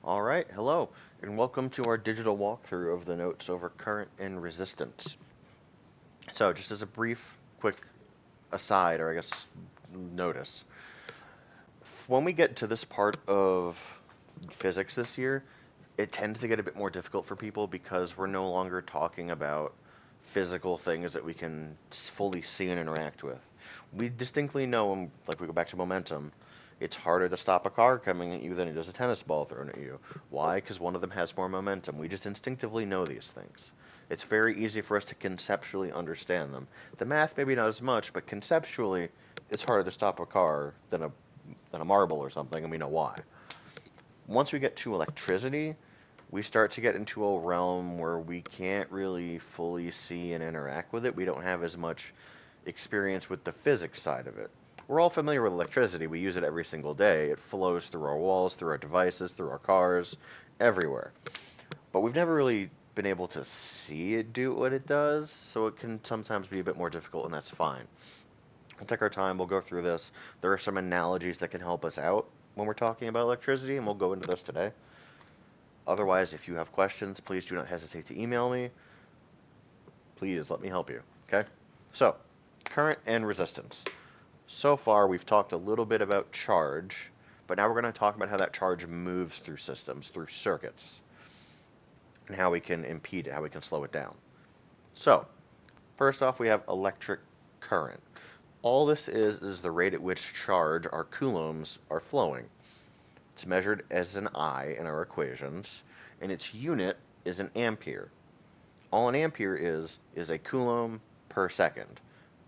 Alright, hello, and welcome to our digital walkthrough of the notes over current and resistance. So, just as a brief, quick aside, or I guess notice, when we get to this part of physics this year, it tends to get a bit more difficult for people because we're no longer talking about physical things that we can fully see and interact with. We distinctly know, like we go back to momentum, it's harder to stop a car coming at you than it is a tennis ball thrown at you. Why? Because one of them has more momentum. We just instinctively know these things. It's very easy for us to conceptually understand them. The math maybe not as much, but conceptually, it's harder to stop a car than a marble or something, and we know why. Once we get to electricity, we start to get into a realm where we can't really fully see and interact with it. We don't have as much experience with the physics side of it. We're all familiar with electricity. We use it every single day. It flows through our walls, through our devices, through our cars, everywhere. But we've never really been able to see it do what it does, so it can sometimes be a bit more difficult, and that's fine. We'll take our time, we'll go through this. There are some analogies that can help us out when we're talking about electricity, and we'll go into this today. Otherwise, if you have questions, please do not hesitate to email me. Please let me help you. Okay? So, current and resistance. So far, we've talked a little bit about charge, but now we're going to talk about how that charge moves through systems, through circuits, and how we can impede it, how we can slow it down. So, first off, we have electric current. All this is the rate at which charge, our coulombs, are flowing. It's measured as an I in our equations, and its unit is an ampere. All an ampere is a coulomb per second.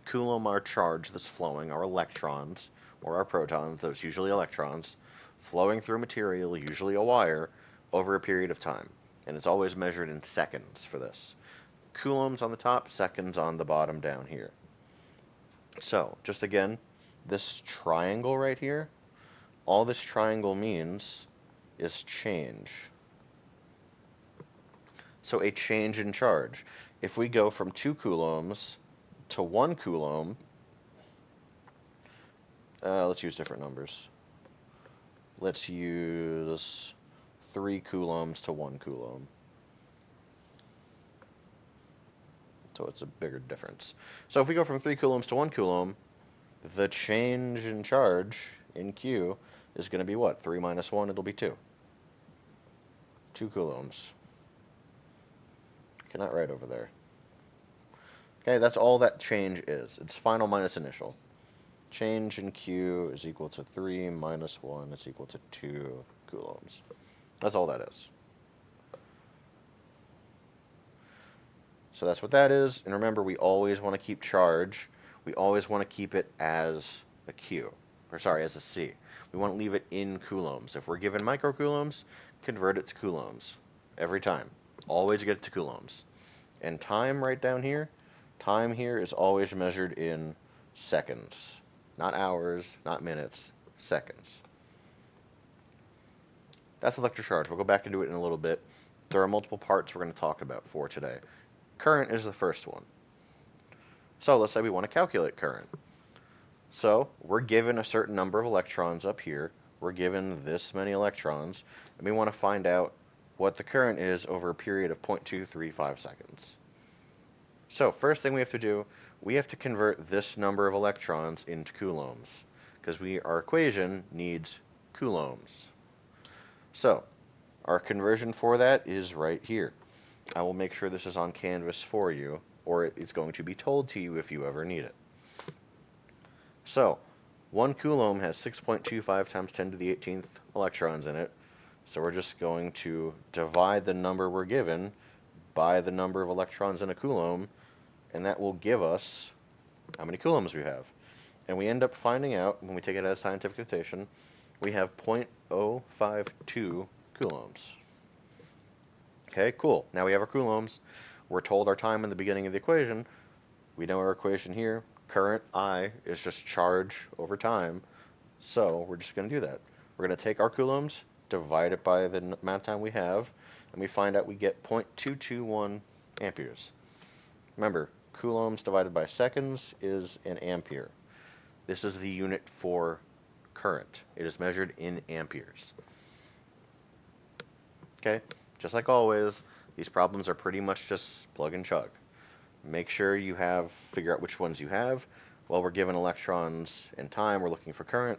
Coulomb are charge that's flowing, our electrons, or our protons, those usually electrons, flowing through material, usually a wire, over a period of time. And it's always measured in seconds for this. Coulombs on the top, seconds on the bottom down here. So, just again, this triangle right here, all this triangle means is change. So a change in charge. If we go from 2 coulombs to 1 coulomb, let's use different numbers. Let's use 3 coulombs to 1 coulomb. So it's a bigger difference. So if we go from 3 coulombs to 1 coulomb, the change in charge in Q is going to be what? 3 minus 1, it'll be 2. 2 coulombs. Cannot write over there. Okay, that's all that change is. It's final minus initial. Change in Q is equal to 3 minus 1 is equal to 2 coulombs. That's all that is. So that's what that is. And remember, we always want to keep charge. We always want to keep it as a Q. Or sorry, as a C. We want to leave it in coulombs. If we're given microcoulombs, convert it to coulombs. Every time. Always get it to coulombs. And time right down here, time here is always measured in seconds. Not hours, not minutes, seconds. That's electric charge. We'll go back into it in a little bit. There are multiple parts we're going to talk about for today. Current is the first one. So let's say we want to calculate current. So we're given a certain number of electrons up here. We're given this many electrons, and we want to find out what the current is over a period of 0.235 seconds. So first thing we have to do, we have to convert this number of electrons into coulombs, because our equation needs coulombs. So our conversion for that is right here. I will make sure this is on Canvas for you, or it's going to be told to you if you ever need it. So 1 coulomb has 6.25 times 10 to the 18th electrons in it. So we're just going to divide the number we're given by the number of electrons in a coulomb, and that will give us how many coulombs we have. And we end up finding out, when we take it as scientific notation, we have 0.052 coulombs. Okay, cool. Now we have our coulombs. We're told our time in the beginning of the equation. We know our equation here. Current, I, is just charge over time. So we're just going to do that. We're going to take our coulombs, divide it by the amount of time we have, and we find out we get 0.221 amperes. Remember, coulombs divided by seconds is an ampere. This is the unit for current. It is measured in amperes. Okay, just like always, these problems are pretty much just plug and chug. Make sure you figure out which ones you have. Well, we're given electrons and time, we're looking for current.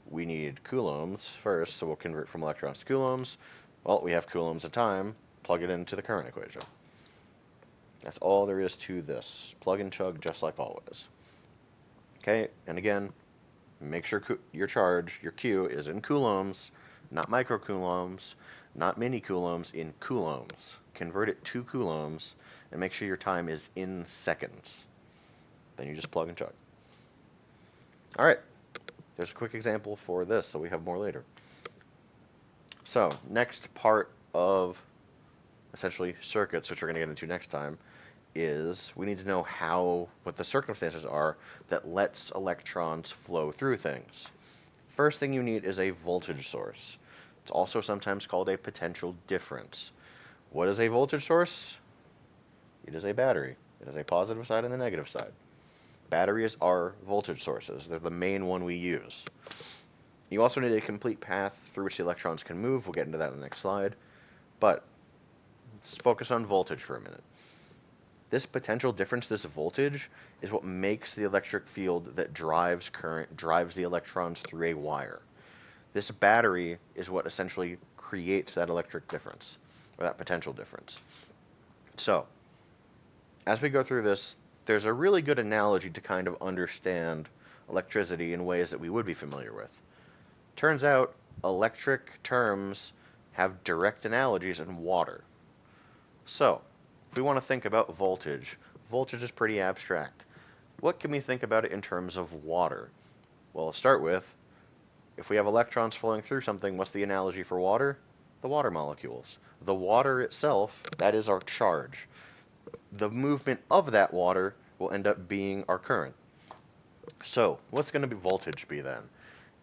We need coulombs first, so we'll convert from electrons to coulombs. Well, we have coulombs and time, plug it into the current equation. That's all there is to this. Plug and chug just like always. Okay, and again, make sure your charge, your Q, is in coulombs, not microcoulombs, not mini coulombs, in coulombs. Convert it to coulombs, and make sure your time is in seconds. Then you just plug and chug. All right, there's a quick example for this, so we have more later. So, next part of essentially circuits, which we're going to get into next time, is we need to know what the circumstances are that lets electrons flow through things. First thing you need is a voltage source. It's also sometimes called a potential difference. What is a voltage source? It is a battery. It has a positive side and a negative side. Batteries are voltage sources. They're the main one we use. You also need a complete path through which the electrons can move. We'll get into that in the next slide. But let's focus on voltage for a minute. This potential difference, this voltage, is what makes the electric field that drives current, drives the electrons through a wire. This battery is what essentially creates that electric difference, or that potential difference. So, as we go through this, there's a really good analogy to kind of understand electricity in ways that we would be familiar with. Turns out, electric terms have direct analogies in water. So, if we want to think about voltage, voltage is pretty abstract. What can we think about it in terms of water? Well, to start with, if we have electrons flowing through something, what's the analogy for water? The water molecules. The water itself, that is our charge. The movement of that water will end up being our current. So, what's going to be voltage be then?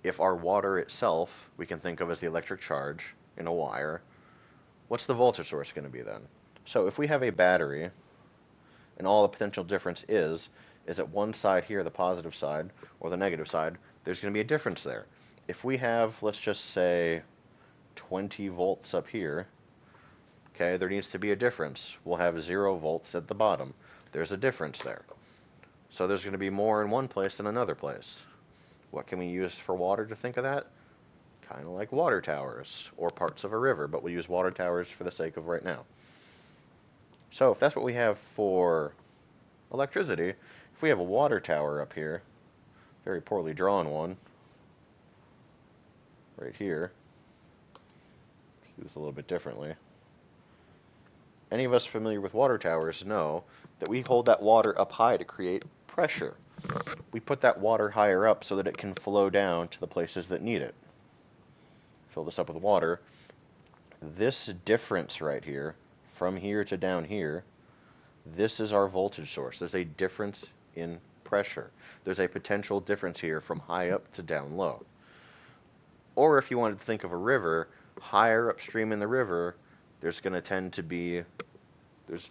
If our water itself, we can think of as the electric charge in a wire, what's the voltage source going to be then? So if we have a battery, and all the potential difference is at one side here, the positive side, or the negative side, there's going to be a difference there. If we have, let's just say, 20 volts up here, okay, there needs to be a difference. We'll have 0 volts at the bottom. There's a difference there. So there's going to be more in one place than another place. What can we use for water to think of that? Kind of like water towers, or parts of a river, but we'll use water towers for the sake of right now. So if that's what we have for electricity, if we have a water tower up here, very poorly drawn one, right here, let's do this a little bit differently. Any of us familiar with water towers know that we hold that water up high to create pressure. We put that water higher up so that it can flow down to the places that need it. Fill this up with water. This difference right here, from here to down here, this is our voltage source. There's a difference in pressure. There's a potential difference here from high up to down low. Or if you wanted to think of a river, higher upstream in the river, there's going to tend to be,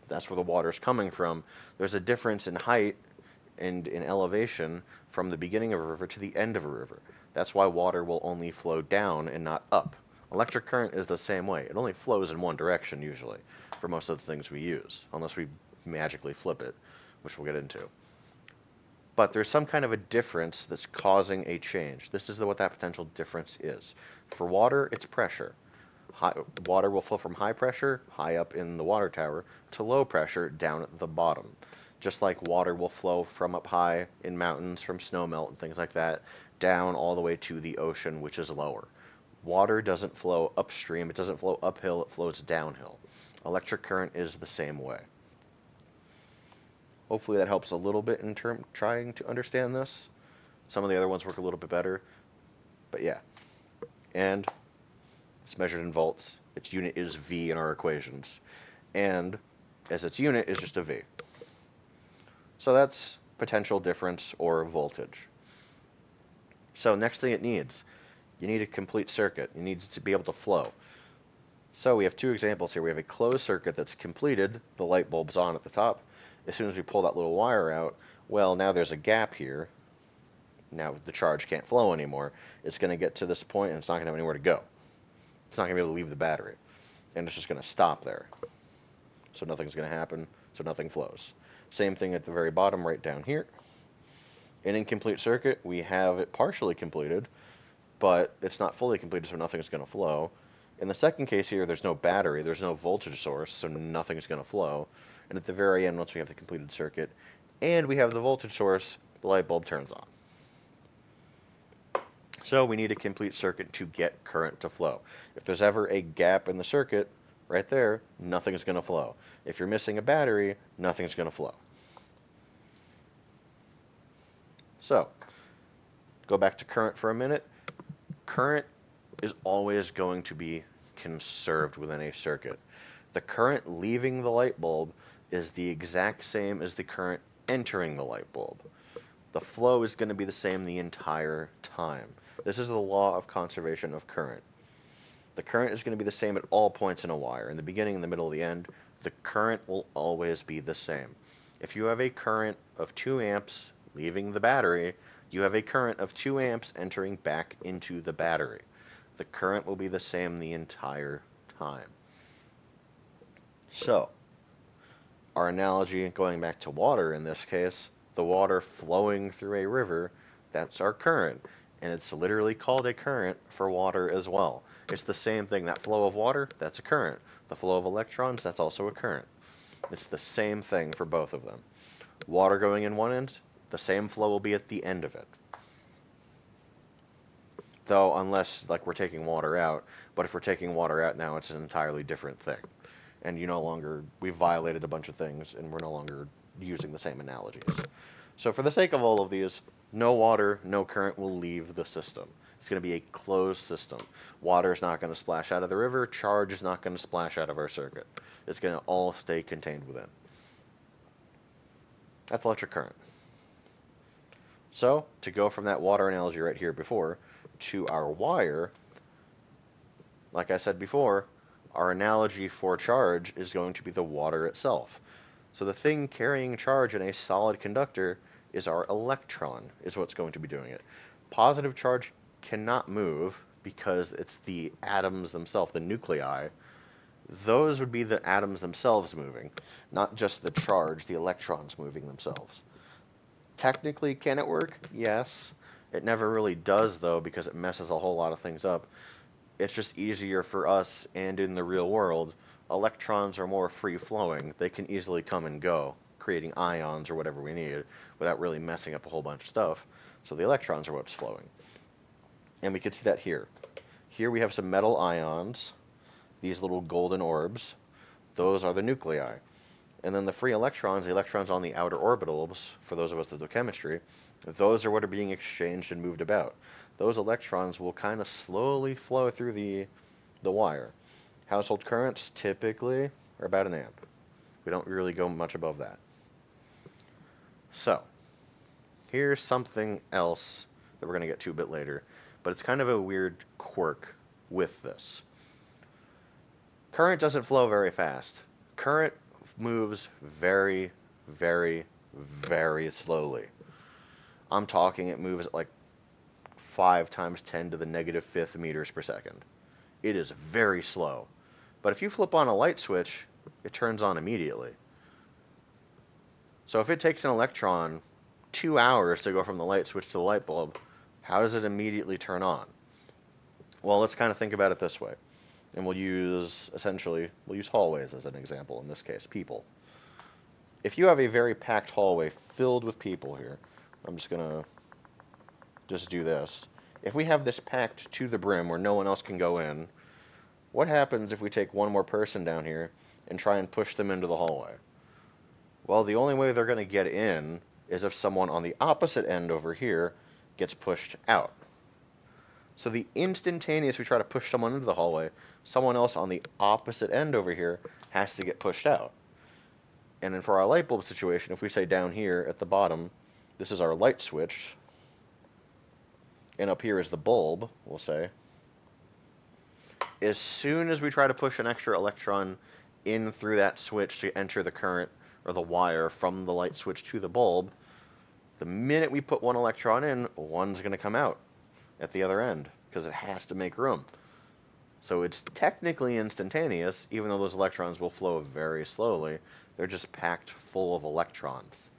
that's where the water's coming from. There's a difference in height and in elevation from the beginning of a river to the end of a river. That's why water will only flow down and not up. Electric current is the same way. It only flows in one direction usually for most of the things we use, unless we magically flip it, which we'll get into. But there's some kind of a difference that's causing a change. This is what that potential difference is. For water, it's pressure. Water will flow from high pressure, high up in the water tower, to low pressure down at the bottom. Just like water will flow from up high in mountains, from snowmelt and things like that, down all the way to the ocean, which is lower. Water doesn't flow upstream, it doesn't flow uphill, it flows downhill. Electric current is the same way. Hopefully that helps a little bit in trying to understand this. Some of the other ones work a little bit better, but yeah. And it's measured in volts. Its unit is V in our equations. And as its unit is just a V. So that's potential difference or voltage. So next thing it needs, you need a complete circuit. It needs to be able to flow. So we have two examples here. We have a closed circuit that's completed. The light bulb's on at the top. As soon as we pull that little wire out, well, now there's a gap here. Now the charge can't flow anymore. It's going to get to this point and it's not going to have anywhere to go. It's not going to be able to leave the battery. and it's just going to stop there. So nothing's going to happen, so nothing flows. Same thing at the very bottom right down here. An incomplete circuit, we have it partially completed, but it's not fully completed, so nothing's going to flow. In the second case here, there's no battery, there's no voltage source, so nothing's going to flow. And at the very end, once we have the completed circuit, and we have the voltage source, the light bulb turns on. So we need a complete circuit to get current to flow. If there's ever a gap in the circuit, right there, nothing's going to flow. If you're missing a battery, nothing's going to flow. So, go back to current for a minute. Current is always going to be conserved within a circuit. The current leaving the light bulb is the exact same as the current entering the light bulb. The flow is going to be the same the entire time. This is the law of conservation of current. The current is going to be the same at all points in a wire. In the beginning, in the middle, the end, the current will always be the same. If you have a current of 2 amps leaving the battery, you have a current of 2 amps entering back into the battery. The current will be the same the entire time. So, our analogy, going back to water in this case, the water flowing through a river, that's our current. And it's literally called a current for water as well. It's the same thing. That flow of water, that's a current. The flow of electrons, that's also a current. It's the same thing for both of them. Water going in one end, the same flow will be at the end of it. Though, unless, like, we're taking water out. But if we're taking water out now, it's an entirely different thing. And we've violated a bunch of things, and we're no longer using the same analogies. So for the sake of all of these, no water, no current will leave the system. It's going to be a closed system. Water is not going to splash out of the river. Charge is not going to splash out of our circuit. It's going to all stay contained within. That's electric current. So, to go from that water analogy right here before to our wire, like I said before, our analogy for charge is going to be the water itself. So the thing carrying charge in a solid conductor is our electron, is what's going to be doing it. Positive charge cannot move because it's the atoms themselves, the nuclei. Those would be the atoms themselves moving, not just the charge, the electrons moving themselves. Technically, can it work? Yes. It never really does, though, because it messes a whole lot of things up. It's just easier for us, and in the real world, electrons are more free-flowing. They can easily come and go, creating ions or whatever we need, without really messing up a whole bunch of stuff. So the electrons are what's flowing. And we can see that here. Here we have some metal ions, these little golden orbs. Those are the nuclei. And then the free electrons, the electrons on the outer orbitals, for those of us that do chemistry, those are what are being exchanged and moved about. Those electrons will kind of slowly flow through the wire. Household currents typically are about 1 amp. We don't really go much above that. So, here's something else that we're going to get to a bit later, but it's kind of a weird quirk with this. Current doesn't flow very fast. Current moves very, very, very slowly. I'm talking it moves at like 5 times 10 to the negative 5th meters per second. It is very slow. But if you flip on a light switch, it turns on immediately. So if it takes an electron 2 hours to go from the light switch to the light bulb, how does it immediately turn on? Well, let's kind of think about it this way. And we'll use hallways as an example in this case, people. If you have a very packed hallway filled with people here, I'm just going to do this. If we have this packed to the brim where no one else can go in, what happens if we take one more person down here and try and push them into the hallway? Well, the only way they're going to get in is if someone on the opposite end over here gets pushed out. So the instantaneous we try to push someone into the hallway, someone else on the opposite end over here has to get pushed out. And then for our light bulb situation, if we say down here at the bottom, this is our light switch, and up here is the bulb, we'll say. As soon as we try to push an extra electron in through that switch to enter the current or the wire from the light switch to the bulb, the minute we put one electron in, one's going to come out at the other end because it has to make room. So it's technically instantaneous, even though those electrons will flow very slowly. They're just packed full of electrons.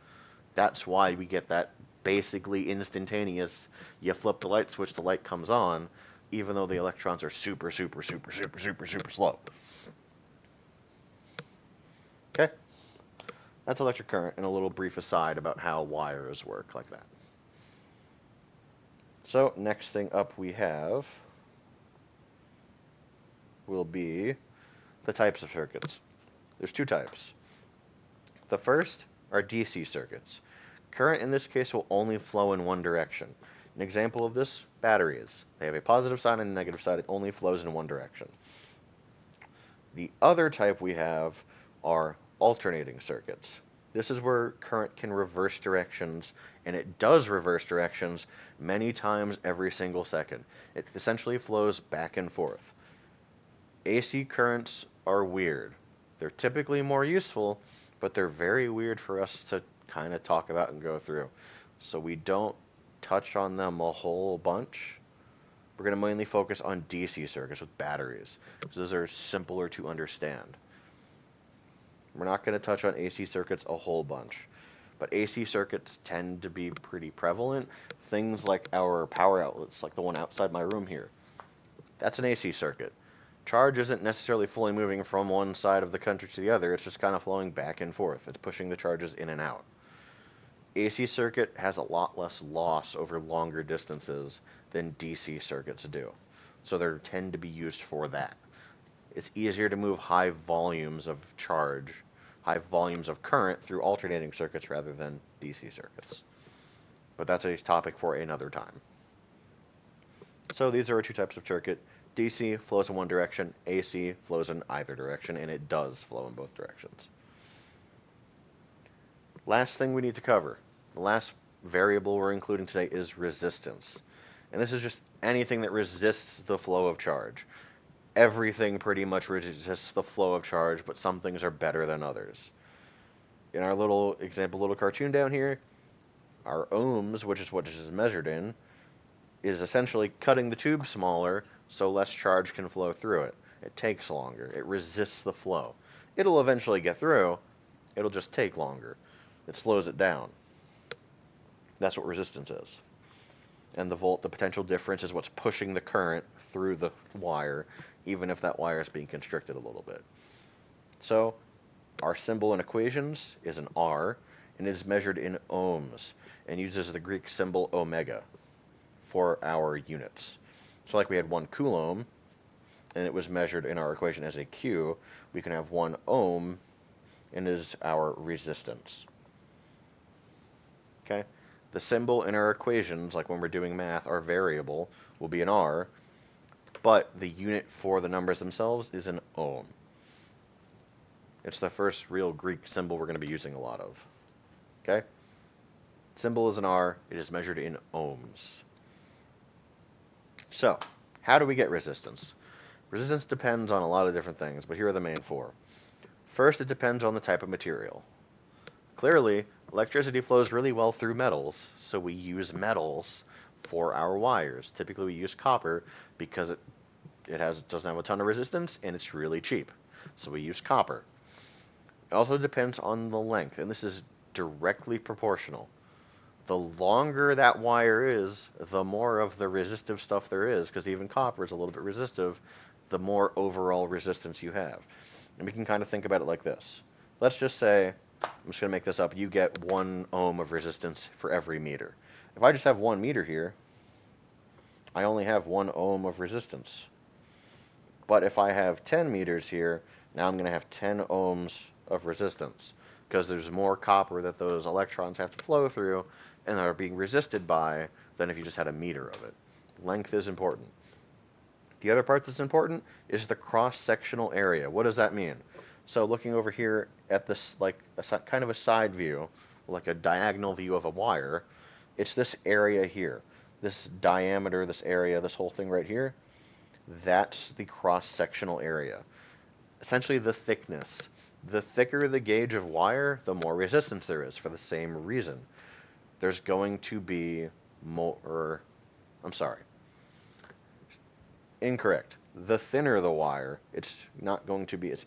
That's why we get that basically instantaneous, you flip the light switch, the light comes on, even though the electrons are super, super, super, super, super, super slow. Okay? That's electric current, and a little brief aside about how wires work like that. So, next thing up we have will be the types of circuits. There's two types. The first are DC circuits. Current in this case will only flow in one direction. An example of this, batteries. They have a positive side and a negative side. It only flows in one direction. The other type we have are alternating circuits. This is where current can reverse directions, and it does reverse directions many times every single second. It essentially flows back and forth. AC currents are weird. They're typically more useful, but they're very weird for us to kind of talk about and go through. So we don't touch on them a whole bunch. We're going to mainly focus on DC circuits with batteries, because those are simpler to understand. We're not going to touch on AC circuits a whole bunch, but AC circuits tend to be pretty prevalent. Things like our power outlets, like the one outside my room here, that's an AC circuit. Charge isn't necessarily fully moving from one side of the country to the other, it's just kind of flowing back and forth. It's pushing the charges in and out. AC circuit has a lot less loss over longer distances than DC circuits do. So they tend to be used for that. It's easier to move high volumes of charge, high volumes of current through alternating circuits rather than DC circuits. But that's a topic for another time. So these are our two types of circuit. DC flows in one direction, AC flows in either direction, and it does flow in both directions. Last thing we need to cover, the last variable we're including today is resistance. And this is just anything that resists the flow of charge. Everything pretty much resists the flow of charge, but some things are better than others. In our little example, little cartoon down here, our ohms, which is what this is measured in, is essentially cutting the tube smaller so less charge can flow through it. It takes longer. It resists the flow. It'll eventually get through. It'll just take longer. It slows it down. That's what resistance is. And the potential difference is what's pushing the current through the wire, even if that wire is being constricted a little bit. So, our symbol in equations is an R, and it is measured in ohms, and uses the Greek symbol omega for our units. So like we had 1 coulomb, and it was measured in our equation as a Q, we can have 1 ohm, and it is our resistance. Okay? The symbol in our equations, like when we're doing math, our variable will be an R, but the unit for the numbers themselves is an ohm. It's the first real Greek symbol we're going to be using a lot of. Okay? Symbol is an R, it is measured in ohms. So, how do we get resistance? Resistance depends on a lot of different things, but here are the main 4. First, it depends on the type of material. Clearly, electricity flows really well through metals, so we use metals for our wires. Typically, we use copper because it doesn't have a ton of resistance and it's really cheap, so we use copper. It also depends on the length, and this is directly proportional. The longer that wire is, the more of the resistive stuff there is, because even copper is a little bit resistive, the more overall resistance you have. And we can kind of think about it like this. Let's just say, I'm just going to make this up, you get 1 ohm of resistance for every meter. If I just have 1 meter here, I only have 1 ohm of resistance. But if I have 10 meters here, now I'm going to have 10 ohms of resistance, because there's more copper that those electrons have to flow through and are being resisted by than if you just had a meter of it. Length is important. The other part that's important is the cross-sectional area. What does that mean? So looking over here at this, like kind of a side view, like a diagonal view of a wire, it's this area here. This diameter, this area, this whole thing right here, that's the cross-sectional area. Essentially the thickness. The thicker the gauge of wire, the more resistance there is for the same reason. There's going to be more, incorrect. the thinner the wire, it's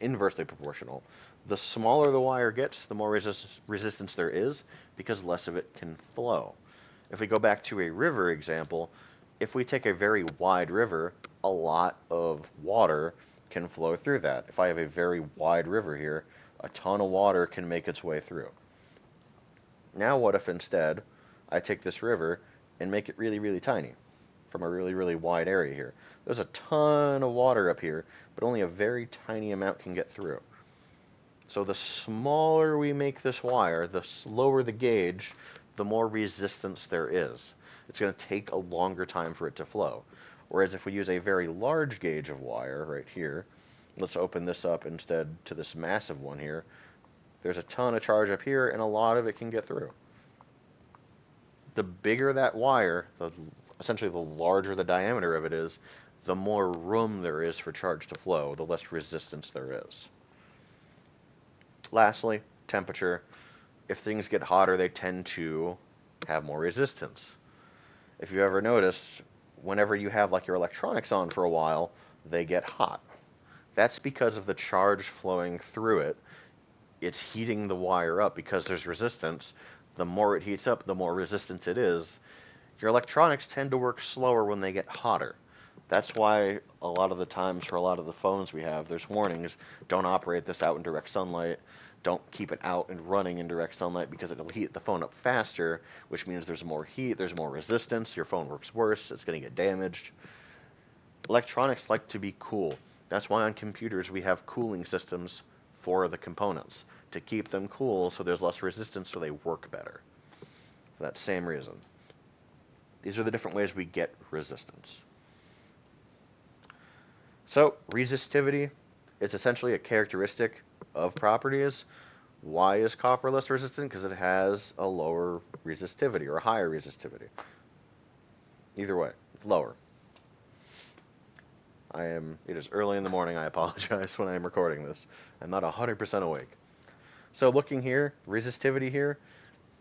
inversely proportional. The smaller the wire gets, the more resistance there is, because less of it can flow. If we go back to a river example, if we take a very wide river, a lot of water can flow through that. If I have a very wide river here, a ton of water can make its way through. Now what if instead I take this river and make it really, really tiny from a really, really wide area here? There's a ton of water up here, but only a very tiny amount can get through. So the smaller we make this wire, the slower the gauge, the more resistance there is. It's going to take a longer time for it to flow. Whereas if we use a very large gauge of wire right here, let's open this up instead to this massive one here. There's a ton of charge up here, and a lot of it can get through. The bigger that wire, essentially the larger the diameter of it is, the more room there is for charge to flow, the less resistance there is. Lastly, temperature. If things get hotter, they tend to have more resistance. If you ever notice, whenever you have like your electronics on for a while, they get hot. That's because of the charge flowing through it. It's heating the wire up because there's resistance. The more it heats up, the more resistance it is. Your electronics tend to work slower when they get hotter. That's why a lot of the times for a lot of the phones we have, there's warnings, don't operate this out in direct sunlight, don't keep it out and running in direct sunlight because it'll heat the phone up faster, which means there's more heat, there's more resistance, your phone works worse, it's going to get damaged. Electronics like to be cool. That's why on computers we have cooling systems for the components, to keep them cool so there's less resistance so they work better. For that same reason. These are the different ways we get resistance. So, resistivity is essentially a characteristic of properties. Why is copper less resistant? Because it has a lower resistivity or a higher resistivity. Either way, it's lower. It is early in the morning, I apologize when I am recording this. I'm not 100% awake. So looking here, resistivity here,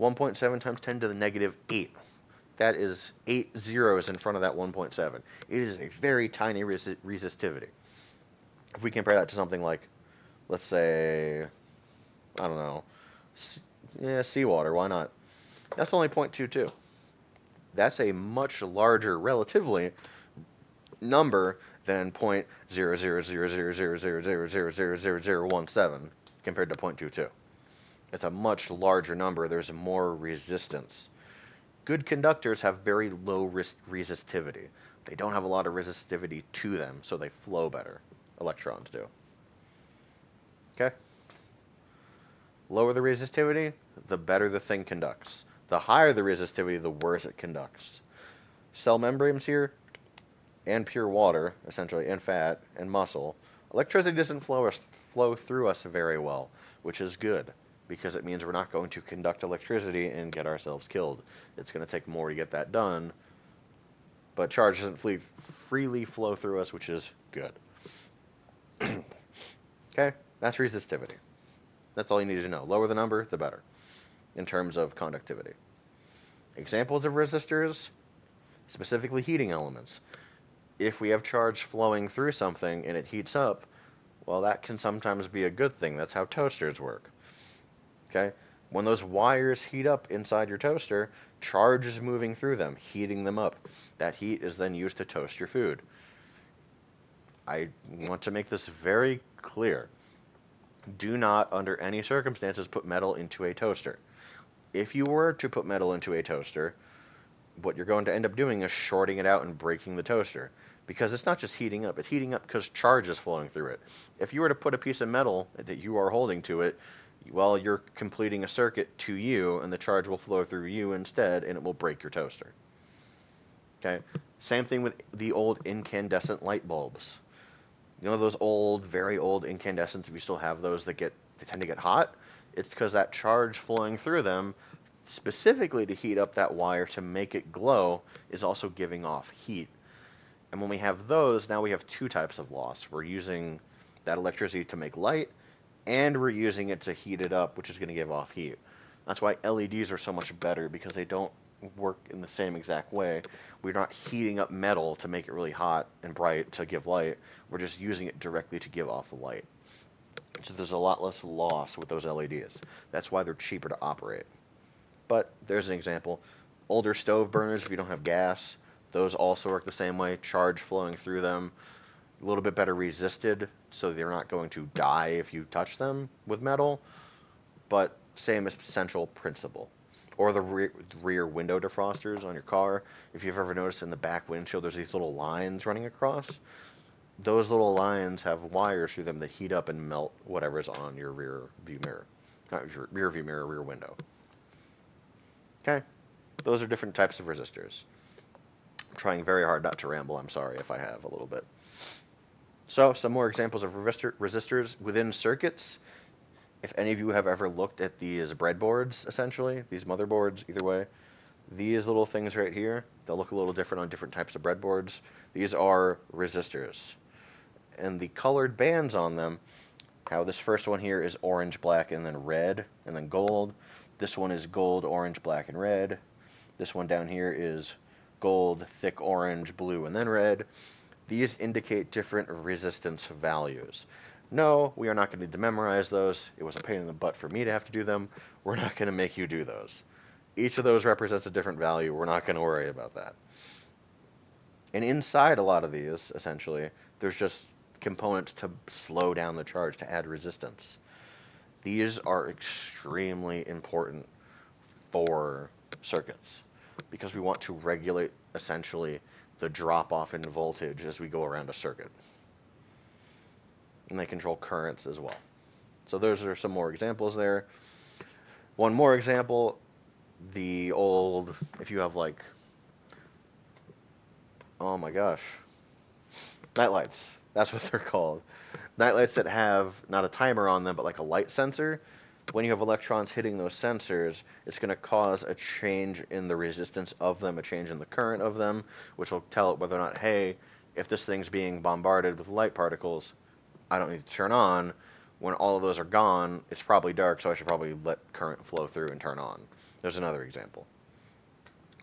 1.7 times 10 to the negative 8. That is 8 zeros in front of that 1.7. It is a very tiny resistivity. If we compare that to something like, let's say, I don't know, seawater, why not? That's only 0.22. That's a much larger, relatively, number than 0.0000000000017 compared to 0.22. It's a much larger number. There's more resistance. Good conductors have very low resistivity. They don't have a lot of resistivity to them, so they flow better. Electrons do. Okay? Lower the resistivity, the better the thing conducts. The higher the resistivity, the worse it conducts. Cell membranes here, and pure water, essentially, and fat, and muscle, electricity doesn't flow through us very well, which is good, because it means we're not going to conduct electricity and get ourselves killed. It's going to take more to get that done, but charge doesn't freely flow through us, which is good. Okay, that's resistivity. That's all you need to know. Lower the number, the better, in terms of conductivity. Examples of resistors, specifically heating elements. If we have charge flowing through something and it heats up, well, that can sometimes be a good thing. That's how toasters work. Okay? When those wires heat up inside your toaster, charge is moving through them, heating them up. That heat is then used to toast your food. I want to make this very clear. Do not, under any circumstances, put metal into a toaster. If you were to put metal into a toaster, what you're going to end up doing is shorting it out and breaking the toaster. Because it's not just heating up, it's heating up because charge is flowing through it. If you were to put a piece of metal that you are holding to it, well, you're completing a circuit to you, and the charge will flow through you instead, and it will break your toaster. Okay? Same thing with the old incandescent light bulbs. You know those old, very old incandescents, if you still have those, they tend to get hot? It's because that charge flowing through them, specifically to heat up that wire to make it glow, is also giving off heat. And when we have those, now we have two types of loss. We're using that electricity to make light, and we're using it to heat it up, which is going to give off heat. That's why LEDs are so much better, because they don't work in the same exact way. We're not heating up metal to make it really hot and bright to give light. We're just using it directly to give off the light. So there's a lot less loss with those LEDs. That's why they're cheaper to operate. But there's an example. Older stove burners, if you don't have gas, those also work the same way. Charge flowing through them, a little bit better resisted, so they're not going to die if you touch them with metal, but same essential principle. Or the rear window defrosters on your car. If you've ever noticed in the back windshield, there's these little lines running across. Those little lines have wires through them that heat up and melt whatever's on your rear view mirror. Not your rear view mirror, rear window. Okay? Those are different types of resistors. I'm trying very hard not to ramble. I'm sorry if I have a little bit. So, some more examples of resistors within circuits. If any of you have ever looked at these breadboards, essentially, these motherboards, either way, these little things right here, they'll look a little different on different types of breadboards. These are resistors. And the colored bands on them, how this first one here is orange, black, and then red, and then gold. This one is gold, orange, black, and red. This one down here is gold, thick orange, blue, and then red. These indicate different resistance values. No, we are not going to need to memorize those. It was a pain in the butt for me to have to do them. We're not going to make you do those. Each of those represents a different value. We're not going to worry about that. And inside a lot of these, essentially, there's just components to slow down the charge, to add resistance. These are extremely important for circuits because we want to regulate, essentially, the drop-off in voltage as we go around a circuit. And they control currents as well. So those are some more examples there. One more example, the old, if you have like, oh my gosh, nightlights. That's what they're called. Nightlights that have not a timer on them, but like a light sensor. When you have electrons hitting those sensors, it's going to cause a change in the resistance of them, a change in the current of them, which will tell it whether or not, hey, if this thing's being bombarded with light particles, I don't need to turn on. When all of those are gone, it's probably dark, so I should probably let current flow through and turn on. There's another example.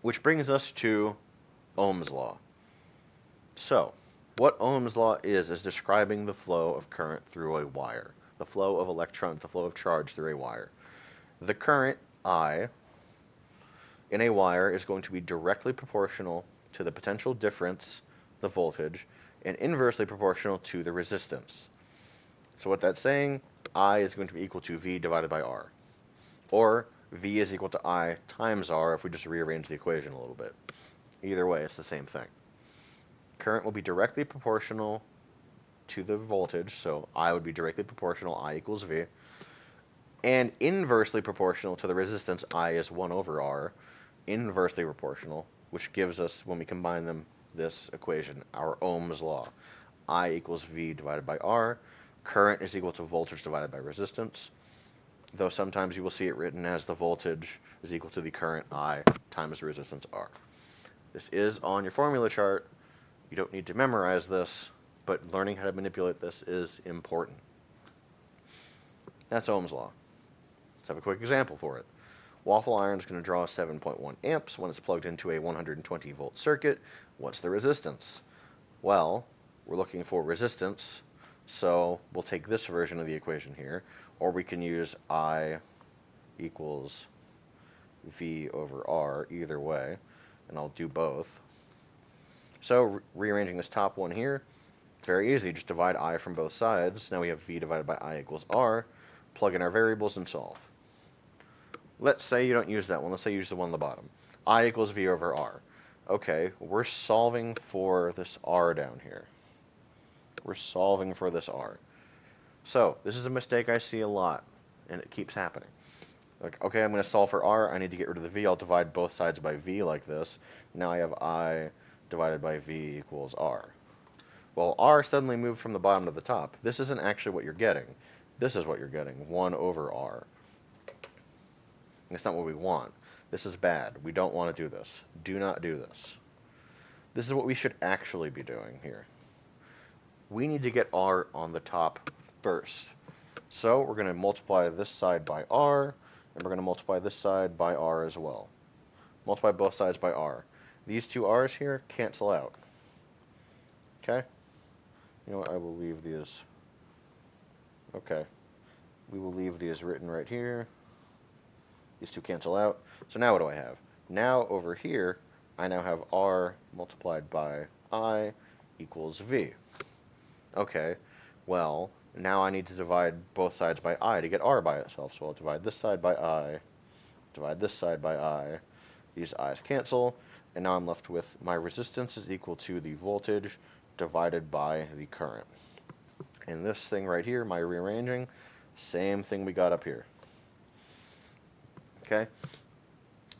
Which brings us to Ohm's law. So, what Ohm's law is describing the flow of current through a wire. The flow of electrons, the flow of charge through a wire. The current, I, in a wire is going to be directly proportional to the potential difference, the voltage, and inversely proportional to the resistance. So what that's saying, I is going to be equal to V divided by R. Or V is equal to I times R if we just rearrange the equation a little bit. Either way, it's the same thing. Current will be directly proportional to the voltage, so I would be directly proportional, I equals V, and inversely proportional to the resistance, I is 1 over R, inversely proportional, which gives us, when we combine them, this equation, our Ohm's law. I equals V divided by R. Current is equal to voltage divided by resistance, though sometimes you will see it written as the voltage is equal to the current I times the resistance R. This is on your formula chart. You don't need to memorize this, but learning how to manipulate this is important. That's Ohm's law. Let's have a quick example for it. Waffle iron is going to draw 7.1 amps when it's plugged into a 120 volt circuit. What's the resistance? Well, we're looking for resistance, so we'll take this version of the equation here, or we can use I equals V over R, either way, and I'll do both. So rearranging this top one here, it's very easy. Just divide I from both sides. Now we have V divided by I equals R. Plug in our variables and solve. Let's say you don't use that one. Let's say you use the one on the bottom. I equals V over R. Okay, we're solving for this R down here. We're solving for this R. So, this is a mistake I see a lot, and it keeps happening. Like, okay, I'm going to solve for R. I need to get rid of the V. I'll divide both sides by V like this. Now I have I divided by V equals R. Well, R suddenly moved from the bottom to the top. This isn't actually what you're getting. This is what you're getting, 1 over R. It's not what we want. This is bad. We don't want to do this. Do not do this. This is what we should actually be doing here. We need to get R on the top first. So we're going to multiply this side by R, and we're going to multiply this side by R as well. multiply both sides by R. These two R's here cancel out. Okay? You know what, I will leave these. Okay. We will leave these written right here. These two cancel out. So now what do I have? Now over here, I now have R multiplied by I equals V. Okay, well, now I need to divide both sides by I to get R by itself. So I'll divide this side by I, divide this side by I. These I's cancel, and now I'm left with my resistance is equal to the voltage divided by the current. And this thing right here, my rearranging, same thing we got up here. Okay?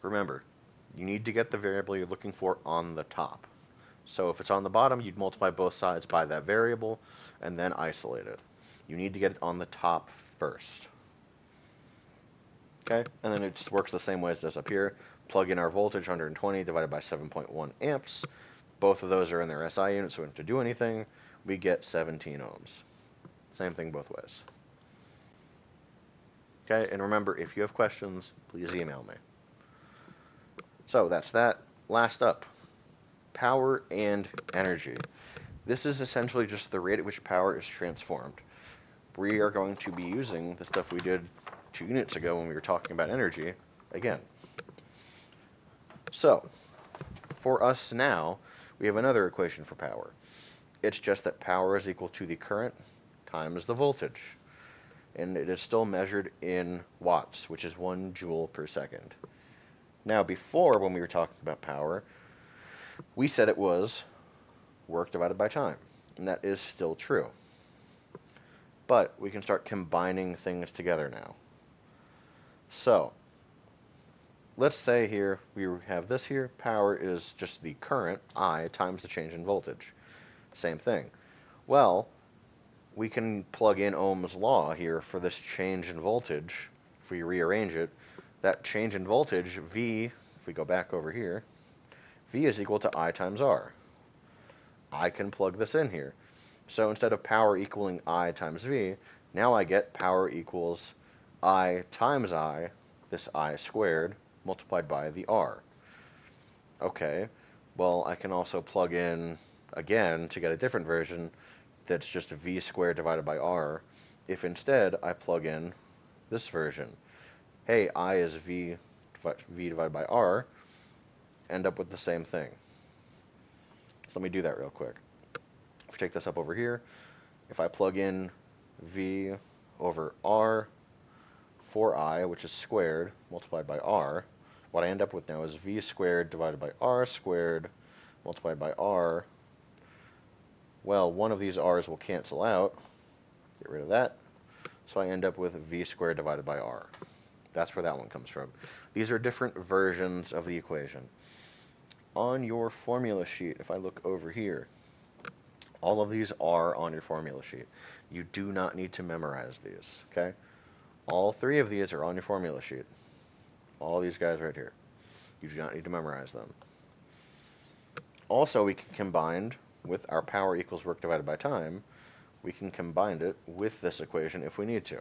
Remember, you need to get the variable you're looking for on the top. So if it's on the bottom, you'd multiply both sides by that variable and then isolate it. You need to get it on the top first. Okay? And then it just works the same way as this up here. Plug in our voltage, 120 divided by 7.1 amps. Both of those are in their SI units, so we don't have to do anything. We get 17 ohms. Same thing both ways. Okay, and remember, if you have questions, please email me. So that's that. Last up, power and energy. This is essentially just the rate at which power is transformed. We are going to be using the stuff we did 2 units ago when we were talking about energy again. So, for us now, we have another equation for power. It's just that power is equal to the current times the voltage. And it is still measured in watts, which is 1 joule per second. Now, before, when we were talking about power, we said it was work divided by time. And that is still true. But we can start combining things together now. So, let's say here we have this here. Power is just the current, I, times the change in voltage. Same thing. Well, we can plug in Ohm's law here for this change in voltage. If we rearrange it, that change in voltage, V, if we go back over here, V is equal to I times R. I can plug this in here. So instead of power equaling I times V, now I get power equals I times I, this I squared, multiplied by the R. Okay, well, I can also plug in, again, to get a different version, that's just V squared divided by R. If instead I plug in this version, hey, I is V divided by R, end up with the same thing. So let me do that real quick. If we take this up over here, if I plug in V over R for I, which is squared, multiplied by R, what I end up with now is V squared divided by R squared multiplied by R. Well, one of these R's will cancel out. Get rid of that. So I end up with V squared divided by R. That's where that one comes from. These are different versions of the equation. On your formula sheet, if I look over here, all of these are on your formula sheet. You do not need to memorize these, okay? All 3 of these are on your formula sheet. All these guys right here. You do not need to memorize them. Also, we can combine with our power equals work divided by time. We can combine it with this equation if we need to,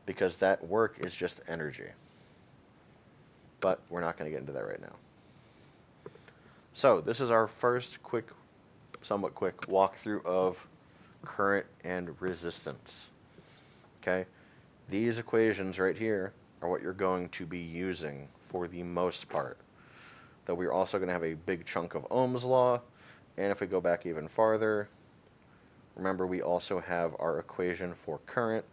because that work is just energy. But we're not going to get into that right now. So this is our first somewhat quick walkthrough of current and resistance. Okay, these equations right here are what you're going to be using for the most part. Though we're also going to have a big chunk of Ohm's law, and if we go back even farther, remember we also have our equation for current,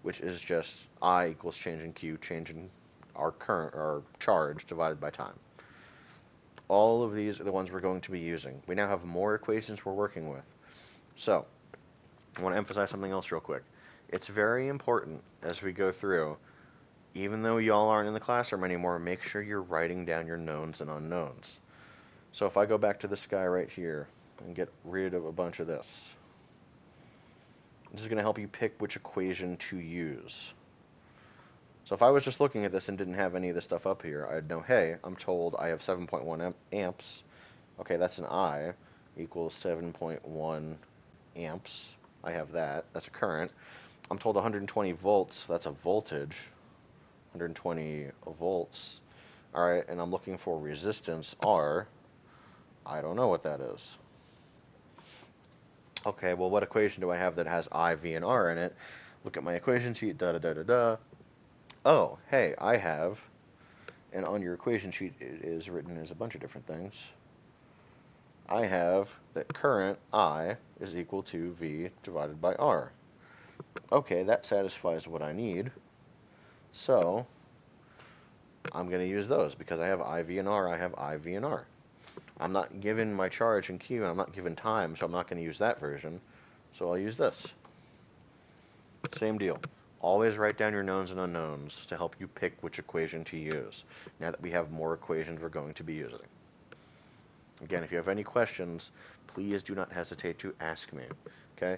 which is just I equals change in Q, change in our current, our charge divided by time. All of these are the ones we're going to be using. We now have more equations we're working with. So, I want to emphasize something else real quick. It's very important as we go through, even though y'all aren't in the classroom anymore, make sure you're writing down your knowns and unknowns. So if I go back to this guy right here and get rid of a bunch of this, this is going to help you pick which equation to use. So if I was just looking at this and didn't have any of this stuff up here, I'd know, hey, I'm told I have 7.1 amps. Okay, that's an I equals 7.1 amps. I have that. That's a current. I'm told 120 volts. That's a voltage. 120 volts Alright, and I'm looking for resistance R. I don't know what that is. Okay, well, what equation do I have that has I, V, and R in it? Look at my equation sheet, da-da-da-da-da. Oh, hey, I have, and on your equation sheet it is written as a bunch of different things. I have that current I is equal to V divided by R. Okay, that satisfies what I need. So, I'm going to use those because I have IV and R, I have IV and R. I'm not given my charge in Q, and I'm not given time, so I'm not going to use that version. So I'll use this. Same deal. Always write down your knowns and unknowns to help you pick which equation to use. Now that we have more equations we're going to be using. Again, if you have any questions, please do not hesitate to ask me. Okay?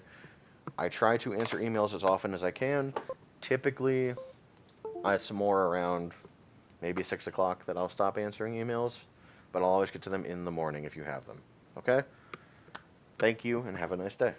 I try to answer emails as often as I can. Typically, it's more around maybe 6 o'clock that I'll stop answering emails, but I'll always get to them in the morning if you have them. Okay? Thank you, and have a nice day.